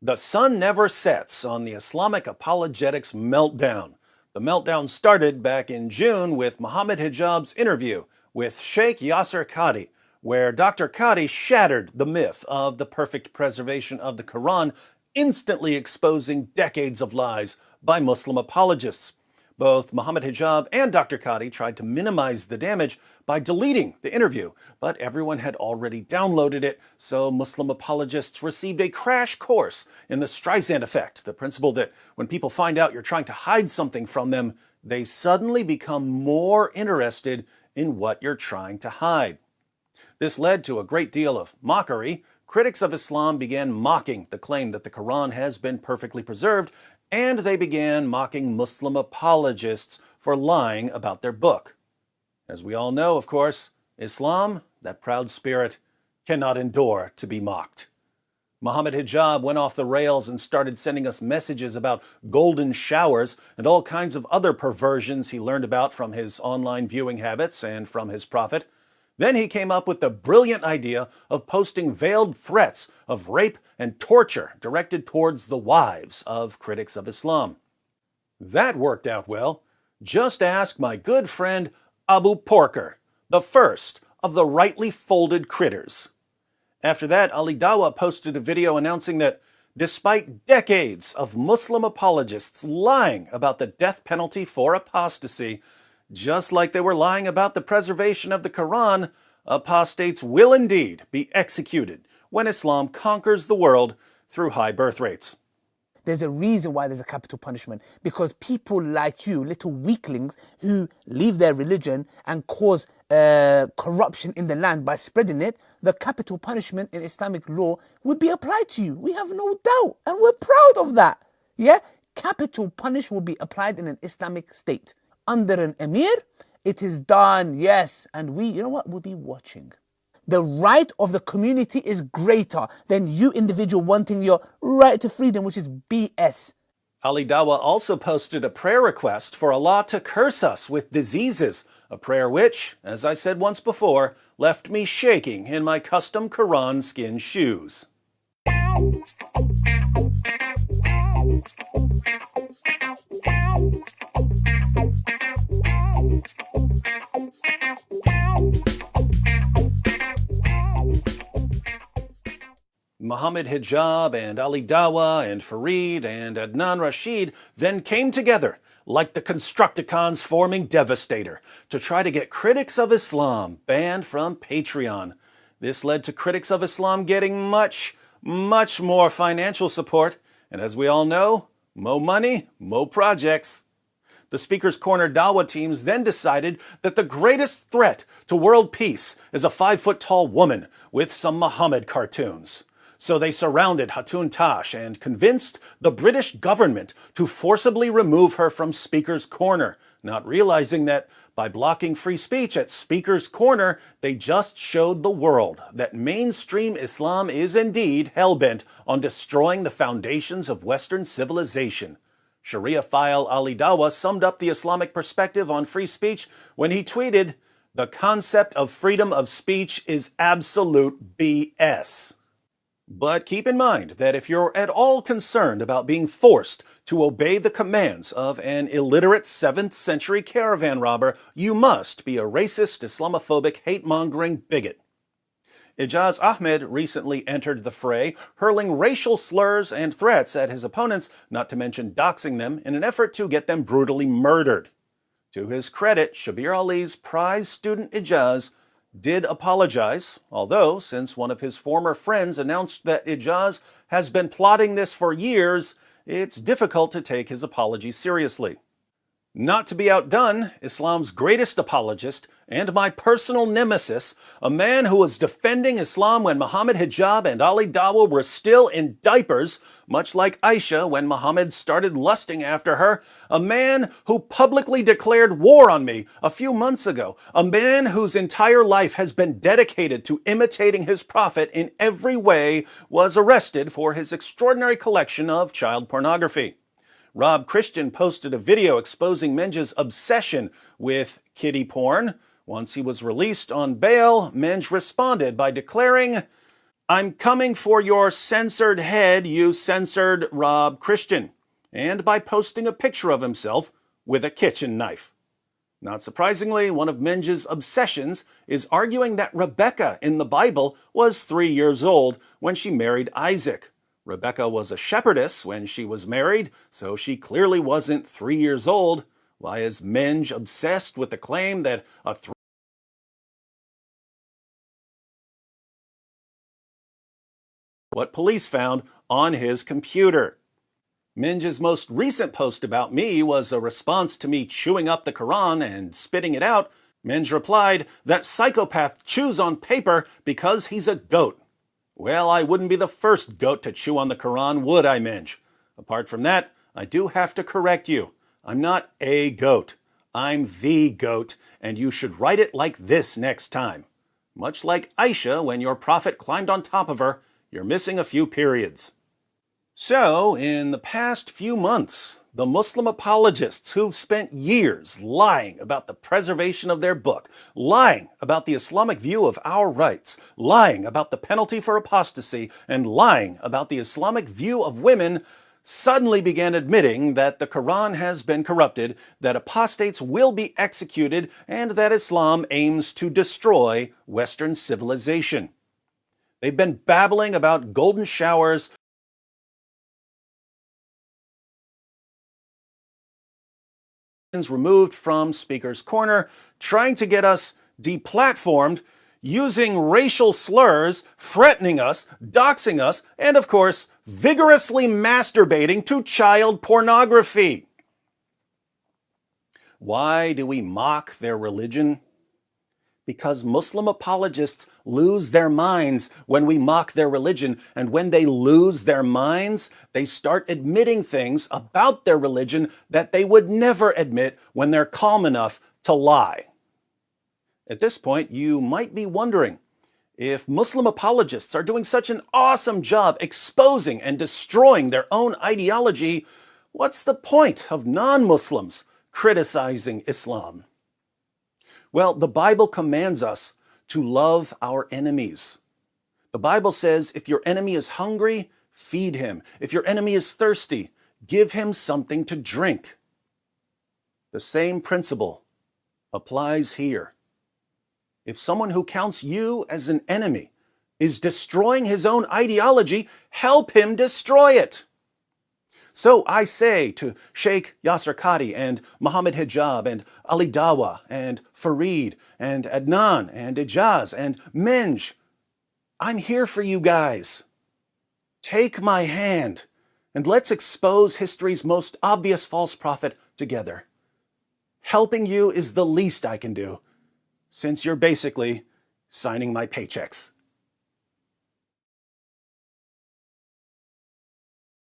The sun never sets on the Islamic apologetics meltdown. The meltdown started back in June with Mohammed Hijab's interview with Sheikh Yasir Qadhi, where Dr. Qadhi shattered the myth of the perfect preservation of the Quran, instantly exposing decades of lies by Muslim apologists. Both Mohammed Hijab and Dr. Qadhi tried to minimize the damage by deleting the interview, but everyone had already downloaded it, so Muslim apologists received a crash course in the Streisand effect, the principle that when people find out you're trying to hide something from them, they suddenly become more interested in what you're trying to hide. This led to a great deal of mockery. Critics of Islam began mocking the claim that the Quran has been perfectly preserved, and they began mocking Muslim apologists for lying about their book. As we all know, of course, Islam, that proud spirit, cannot endure to be mocked. Mohammed Hijab went off the rails and started sending us messages about golden showers and all kinds of other perversions he learned about from his online viewing habits and from his prophet. Then he came up with the brilliant idea of posting veiled threats of rape and torture directed towards the wives of critics of Islam. That worked out well. Just ask my good friend Abu Porker, the first of the rightly folded critters. After that, Ali Dawah posted a video announcing that despite decades of Muslim apologists lying about the death penalty for apostasy, just like they were lying about the preservation of the Quran, apostates will indeed be executed when Islam conquers the world through high birth rates. There's a reason why there's a capital punishment, because people like you, little weaklings who leave their religion and cause corruption in the land by spreading it, the capital punishment in Islamic law would be applied to you. We have no doubt, and we're proud of that. Yeah, capital punishment will be applied in an Islamic state. Under an emir, it is done, yes, and we, you know what, we'll be watching. The right of the community is greater than you individual wanting your right to freedom, which is BS. Ali Dawah also posted a prayer request for Allah to curse us with diseases, a prayer which, as I said once before, left me shaking in my custom Quran skin shoes. Mohammed Hijab and Ali Dawah and Farid and Adnan Rashid then came together like the Constructicons forming Devastator to try to get critics of Islam banned from Patreon. This led to critics of Islam getting much more financial support, and as we all know, mo money, mo projects. The Speaker's Corner Dawah teams then decided that the greatest threat to world peace is a 5-foot-tall woman with some Muhammad cartoons. So they surrounded Hatun Tash and convinced the British government to forcibly remove her from Speaker's Corner, not realizing that by blocking free speech at Speaker's Corner, they just showed the world that mainstream Islam is indeed hell-bent on destroying the foundations of Western civilization. Sharia-phile Ali Dawah summed up the Islamic perspective on free speech when he tweeted, "The concept of freedom of speech is absolute BS." But keep in mind that if you're at all concerned about being forced to obey the commands of an illiterate 7th century caravan robber, you must be a racist, Islamophobic, hate-mongering bigot. Ijaz Ahmad recently entered the fray, hurling racial slurs and threats at his opponents, not to mention doxing them, in an effort to get them brutally murdered. To his credit, Shabir Ali's prize student Ijaz did apologize, although since one of his former friends announced that Ijaz has been plotting this for years, it's difficult to take his apology seriously. Not to be outdone, Islam's greatest apologist and my personal nemesis, a man who was defending Islam when Mohammed Hijab and Ali Dawah were still in diapers, much like Aisha when Muhammad started lusting after her, a man who publicly declared war on me a few months ago, a man whose entire life has been dedicated to imitating his prophet in every way, was arrested for his extraordinary collection of child pornography. Rob Christian posted a video exposing MENJ's obsession with kiddie porn. Once he was released on bail, MENJ responded by declaring, I'm coming for your censored head, you censored Rob Christian, and by posting a picture of himself with a kitchen knife. Not surprisingly, one of MENJ's obsessions is arguing that Rebecca in the Bible was 3 years old when she married Isaac. Rebecca was a shepherdess when she was married, so she clearly wasn't 3 years old. Why is MENJ obsessed with the claim that what police found on his computer? MENJ's most recent post about me was a response to me chewing up the Quran and spitting it out. MENJ replied that psychopath chews on paper because he's a goat. Well, I wouldn't be the first goat to chew on the Quran, would I, MENJ? Apart from that, I do have to correct you. I'm not a goat. I'm the goat, and you should write it like this next time. Much like Aisha when your prophet climbed on top of her, you're missing a few periods. So, in the past few months, the Muslim apologists who've spent years lying about the preservation of their book, lying about the Islamic view of our rights, lying about the penalty for apostasy, and lying about the Islamic view of women, suddenly began admitting that the Quran has been corrupted, that apostates will be executed, and that Islam aims to destroy Western civilization. They've been babbling about golden showers, removed from Speaker's Corner, trying to get us deplatformed, using racial slurs, threatening us, doxing us, and of course, vigorously masturbating to child pornography. Why do we mock their religion? Because Muslim apologists lose their minds when we mock their religion, and when they lose their minds, they start admitting things about their religion that they would never admit when they're calm enough to lie. At this point, you might be wondering, if Muslim apologists are doing such an awesome job exposing and destroying their own ideology, what's the point of non-Muslims criticizing Islam? Well, the Bible commands us to love our enemies. The Bible says if your enemy is hungry, feed him. If your enemy is thirsty, give him something to drink. The same principle applies here. If someone who counts you as an enemy is destroying his own ideology, help him destroy it. So I say to Sheikh Yasir Qadhi and Mohammed Hijab and Ali Dawah and Farid and Adnan and Ijaz and MENJ, I'm here for you guys. Take my hand and let's expose history's most obvious false prophet together. Helping you is the least I can do, since you're basically signing my paychecks.